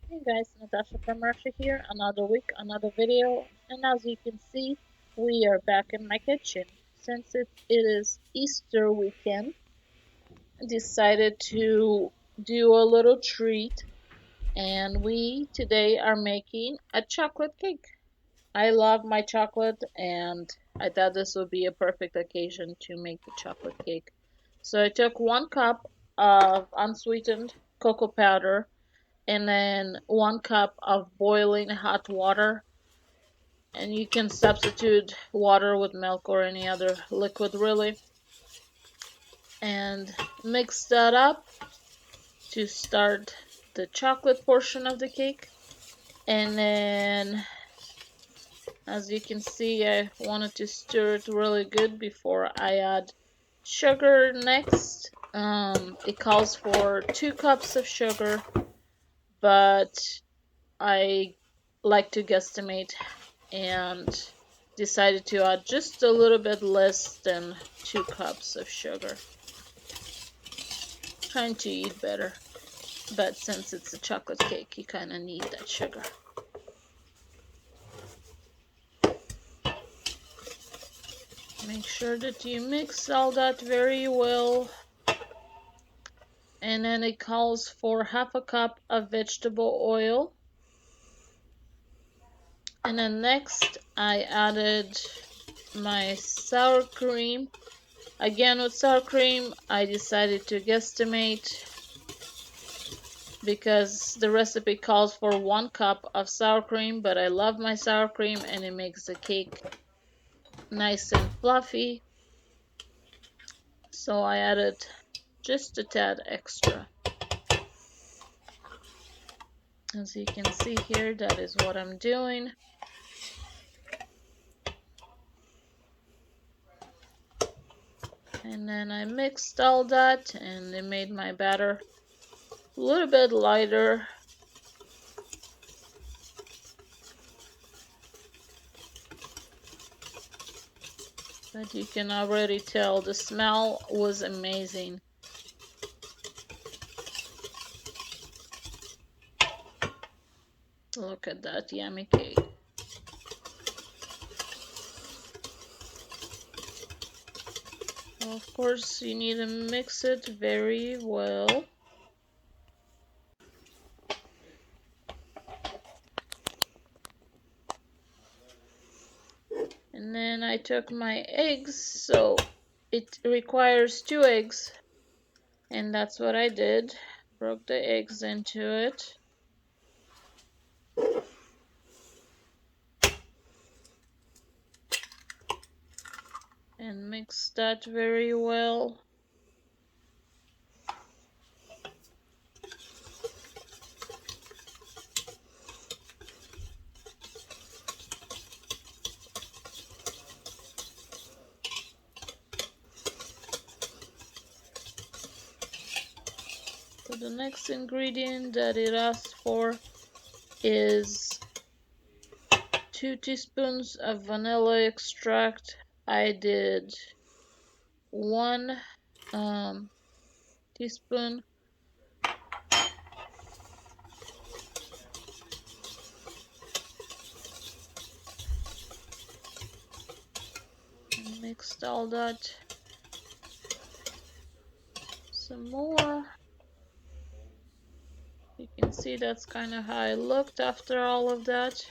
Hey guys, Natasha from Russia here. Another week, another video, and as you can see, we are back in my kitchen. Since it is Easter weekend, I decided to do a little treat, and we today are making a chocolate cake. I love my chocolate, and I thought this would be a perfect occasion to make the chocolate cake. So I took 1 cup of unsweetened cocoa powder and then 1 cup of boiling hot water, and you can substitute water with milk or any other liquid really, and mix that up to start the chocolate portion of the cake. And then as you can see, I wanted to stir it really good before I add sugar next. It calls for 2 cups of sugar, but I like to guesstimate and decided to add just a little bit less than 2 cups of sugar. Trying to eat better, but since it's a chocolate cake, you kind of need that sugar. Make sure that you mix all that very well. And then it calls for 1/2 cup of vegetable oil. And then next I added my sour cream. Again, with sour cream, I decided to guesstimate because the recipe calls for 1 cup of sour cream, but I love my sour cream and it makes the cake nice and fluffy. So I added just a tad extra. As you can see here, that is what I'm doing. And then I mixed all that and it made my batter a little bit lighter. But you can already tell the smell was amazing. Look at that yummy cake. Of course, you need to mix it very well. And then I took my eggs, so it requires 2 eggs. And that's what I did. Broke the eggs into it. And mixed that very well. So the next ingredient that it asks for is 2 teaspoons of vanilla extract. I did 1 teaspoon. And mixed all that some more. You can see that's kind of how it looked after all of that.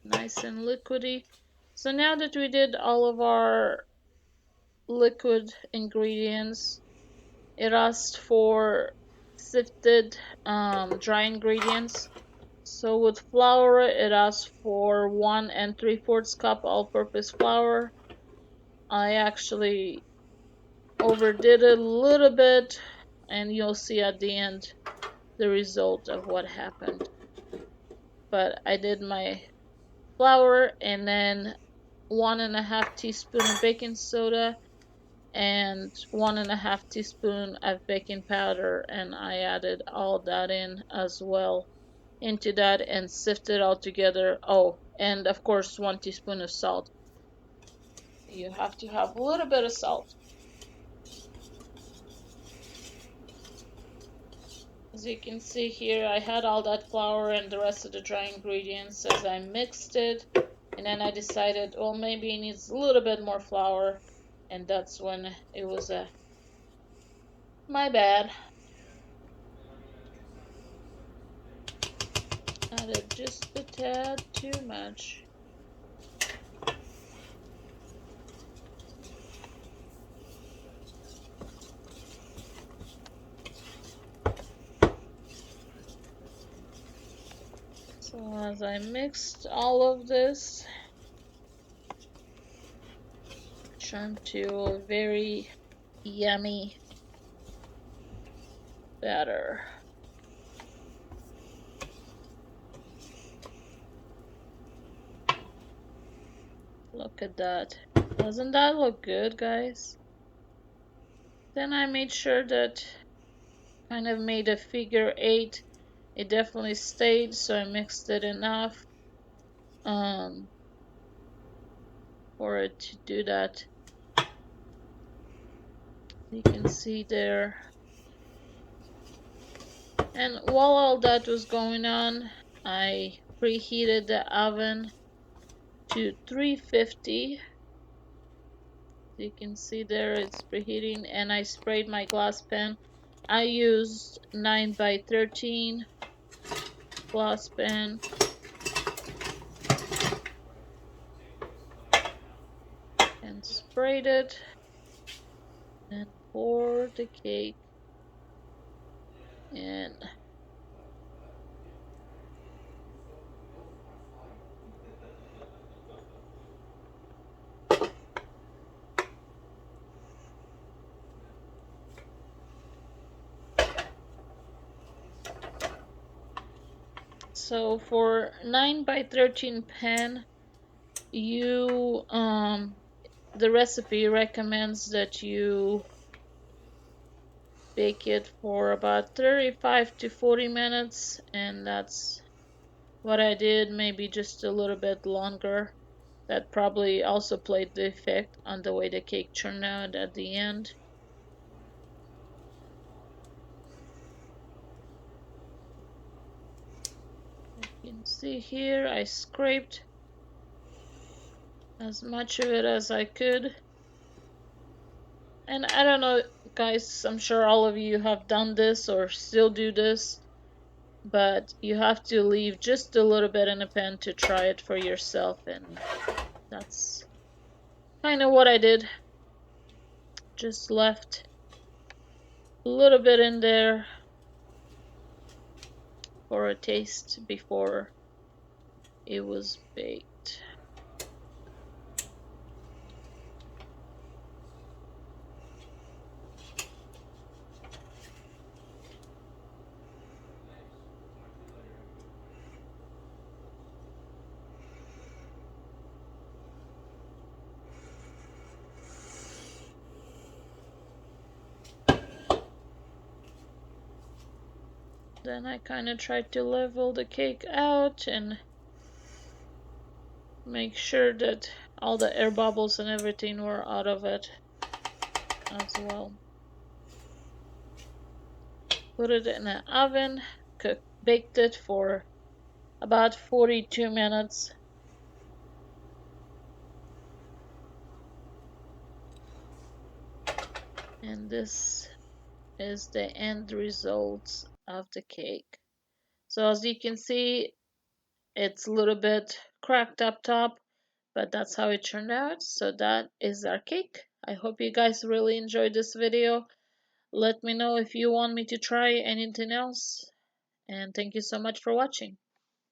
Nice and liquidy. So now that we did all of our liquid ingredients, it asked for sifted dry ingredients. So with flour, it asks for 1 3/4 cup all-purpose flour. I actually overdid it a little bit, and you'll see at the end the result of what happened. But I did my flour and then 1 1/2 teaspoon of baking soda and 1 1/2 teaspoon of baking powder, and I added all that in as well into that and sifted all together. Oh, and of course 1 teaspoon of salt. You have to have a little bit of salt. As you can see here, I had all that flour and the rest of the dry ingredients as I mixed it. And then I decided, well, maybe it needs a little bit more flour. And that's when it was my bad. Added just a tad too much. So as I mixed all of this, turned to a very yummy batter. Look at that. Doesn't that look good, guys? Then I made sure that kind of made a figure eight. It definitely stayed, so I mixed it enough um, for it to do that. You can see there. And while all that was going on, I preheated the oven to 350. You can see there it's preheating, and I sprayed my glass pan. I used 9 by 13 glass pan and sprayed it and poured the cake in. So for 9 by 13 pan, you the recipe recommends that you bake it for about 35 to 40 minutes, and that's what I did, maybe just a little bit longer. That probably also played the effect on the way the cake turned out at the end. You can see here I scraped as much of it as I could. And I don't know, guys, I'm sure all of you have done this or still do this, but you have to leave just a little bit in a pan to try it for yourself, and that's kind of what I did. Just left a little bit in there for a taste before it was baked. Then I kind of tried to level the cake out and make sure that all the air bubbles and everything were out of it as well. Put it in the oven, baked it for about 42 minutes. And this is the end results of the cake. So as you can see, it's a little bit cracked up top, but that's how it turned out. So that is our cake. I hope you guys really enjoyed this video. Let me know if you want me to try anything else. And thank you so much for watching.